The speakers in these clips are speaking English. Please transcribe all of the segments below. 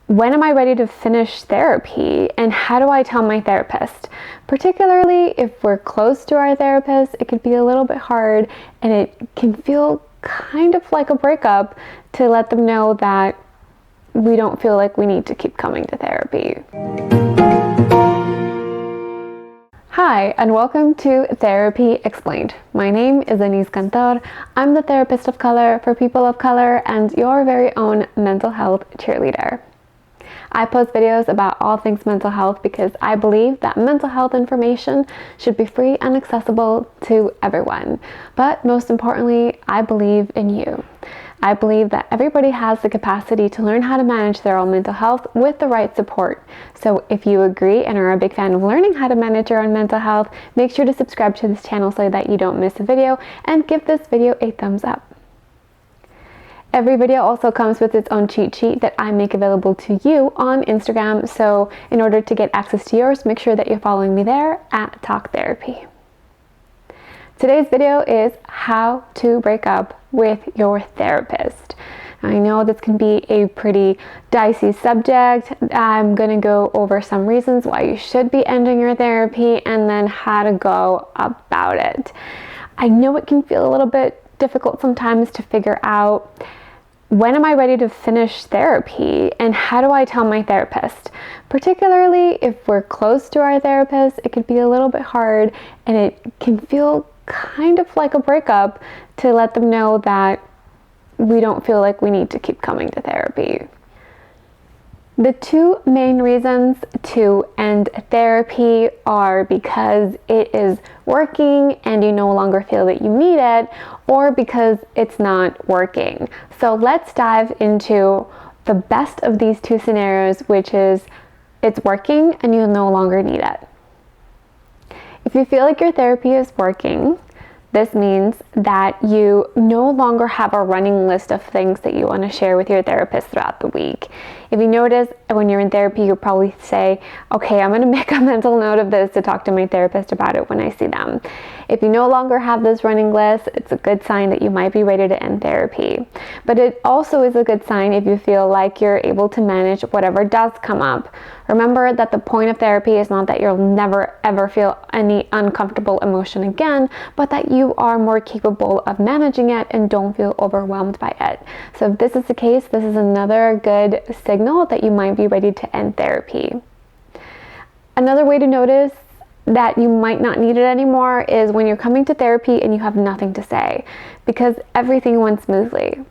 when am I ready to finish therapy, and how do I tell my therapist? Particularly if we're close to our therapist, it could be a little bit hard, and it can feel kind of like a breakup to let them know that we don't feel like we need to keep coming to therapy. Hi, and welcome to Therapy Explained. My name is Deniss. I'm the therapist of color for people of color and your very own mental health cheerleader. I post videos about all things mental health because I believe that mental health information should be free and accessible to everyone. But most importantly, I believe in you. I believe that everybody has the capacity to learn how to manage their own mental health with the right support. So if you agree and are a big fan of learning how to manage your own mental health, make sure to subscribe to this channel so that you don't miss a video, and give this video a thumbs up. Every video also comes with its own cheat sheet that I make available to you on Instagram. So in order to get access to yours, make sure that you're following me there at Talk Therapy. Today's video is how to break up with your therapist. I know this can be a pretty dicey subject. I'm going to go over some reasons why you should be ending your therapy and then how to go about it. I know it can feel a little bit difficult sometimes to figure out, when am I ready to finish therapy, and how do I tell my therapist? Particularly if we're close to our therapist, it can be a little bit hard, and it can feel kind of like a breakup to let them know that we don't feel like we need to keep coming to therapy. The two main reasons to end therapy are because it is working and you no longer feel that you need it, or because it's not working. So let's dive into the best of these two scenarios, which is it's working and you no longer need it. If you feel like your therapy is working, this means that you no longer have a running list of things that you want to share with your therapist throughout the week. If you notice, when you're in therapy, you'll probably say, okay, I'm going to make a mental note of this to talk to my therapist about it when I see them. If you no longer have this running list, it's a good sign that you might be ready to end therapy. But it also is a good sign if you feel like you're able to manage whatever does come up. Remember that the point of therapy is not that you'll never ever feel any uncomfortable emotion again, but that you are more capable of managing it and don't feel overwhelmed by it. So if this is the case, this is another good signal that you might be ready to end therapy. Another way to notice that you might not need it anymore is when you're coming to therapy and you have nothing to say, because everything went smoothly.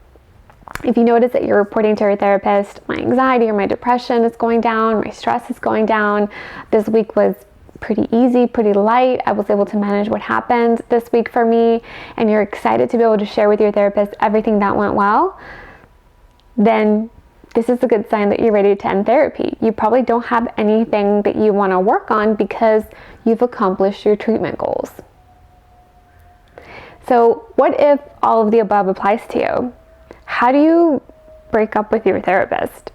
If you notice that you're reporting to your therapist, my anxiety or my depression is going down, my stress is going down, this week was pretty easy, pretty light, I was able to manage what happened this week for me, and you're excited to be able to share with your therapist everything that went well, then this is a good sign that you're ready to end therapy. You probably don't have anything that you want to work on because you've accomplished your treatment goals. So what if all of the above applies to you? How do you break up with your therapist?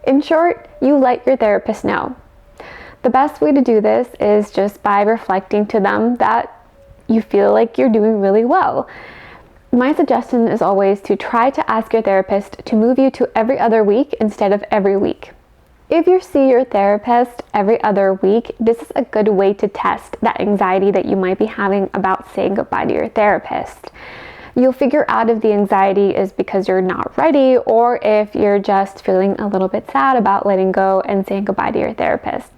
In short, you let your therapist know. The best way to do this is just by reflecting to them that you feel like you're doing really well. My suggestion is always to try to ask your therapist to move you to every other week instead of every week. If you see your therapist every other week, this is a good way to test that anxiety that you might be having about saying goodbye to your therapist. You'll figure out if the anxiety is because you're not ready, or if you're just feeling a little bit sad about letting go and saying goodbye to your therapist.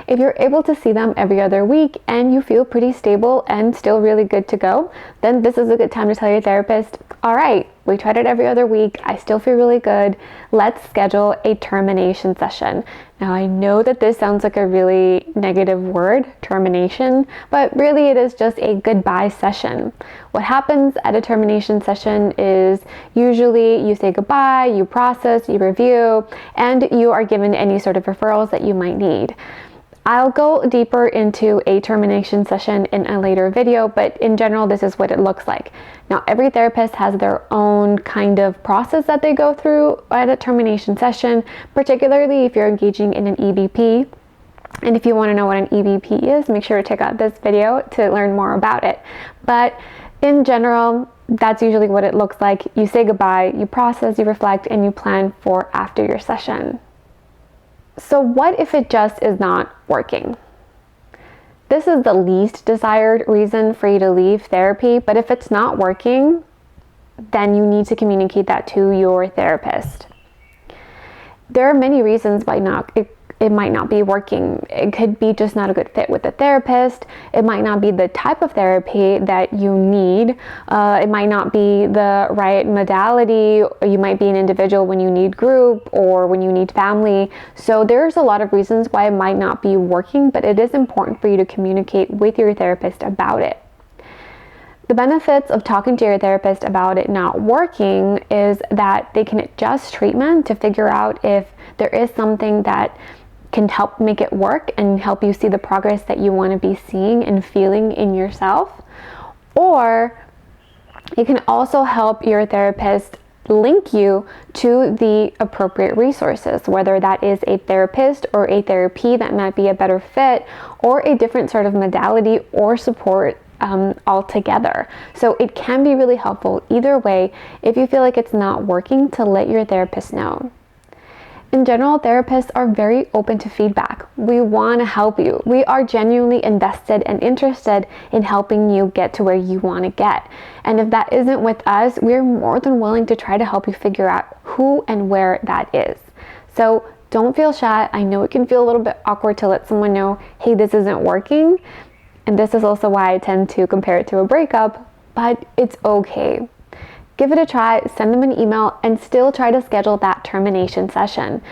If you're able to see them every other week and you feel pretty stable and still really good to go, then this is a good time to tell your therapist, all right, we tried it every other week, I still feel really good, let's schedule a termination session. Now I know that this sounds like a really negative word, termination, but really it is just a goodbye session. What happens at a termination session is usually you say goodbye, you process, you review, and you are given any sort of referrals that you might need. I'll go deeper into a termination session in a later video, but in general, this is what it looks like. Now, every therapist has their own kind of process that they go through at a termination session, particularly if you're engaging in an EVP. And if you want to know what an EVP is, make sure to check out this video to learn more about it. But in general, that's usually what it looks like. You say goodbye, you process, you reflect, and you plan for after your session. So what if it just is not working? This is the least desired reason for you to leave therapy, but if it's not working, then you need to communicate that to your therapist. There are many reasons why it might not be working. It could be just not a good fit with the therapist. It might not be the type of therapy that you need. It might not be the right modality. You might be an individual when you need group or when you need family. So there's a lot of reasons why it might not be working, but it is important for you to communicate with your therapist about it. The benefits of talking to your therapist about it not working is that they can adjust treatment to figure out if there is something that can help make it work and help you see the progress that you want to be seeing and feeling in yourself. Or it can also help your therapist link you to the appropriate resources, whether that is a therapist or a therapy that might be a better fit, or a different sort of modality or support altogether. So it can be really helpful either way if you feel like it's not working to let your therapist know. In general, therapists are very open to feedback. We want to help you. We are genuinely invested and interested in helping you get to where you want to get. And if that isn't with us, we're more than willing to try to help you figure out who and where that is. So don't feel shy. I know it can feel a little bit awkward to let someone know, hey, this isn't working. And this is also why I tend to compare it to a breakup, but it's okay. Give it a try, send them an email, and still try to schedule that termination session.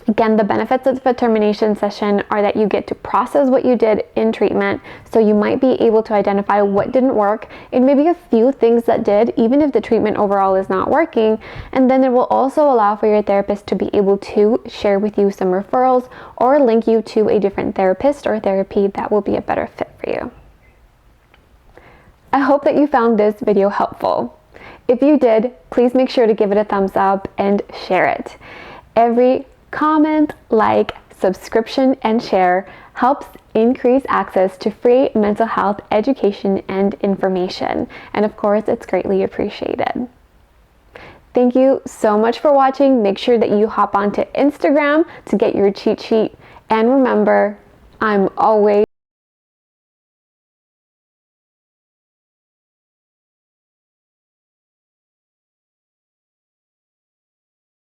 Again, the benefits of a termination session are that you get to process what you did in treatment, so you might be able to identify what didn't work and maybe a few things that did, even if the treatment overall is not working. And then it will also allow for your therapist to be able to share with you some referrals or link you to a different therapist or therapy that will be a better fit for you. I hope that you found this video helpful. If you did, please make sure to give it a thumbs up and share it. Every comment, like, subscription, and share helps increase access to free mental health education and information. And of course, it's greatly appreciated. Thank you so much for watching. Make sure that you hop onto Instagram to get your cheat sheet. And remember, I'm always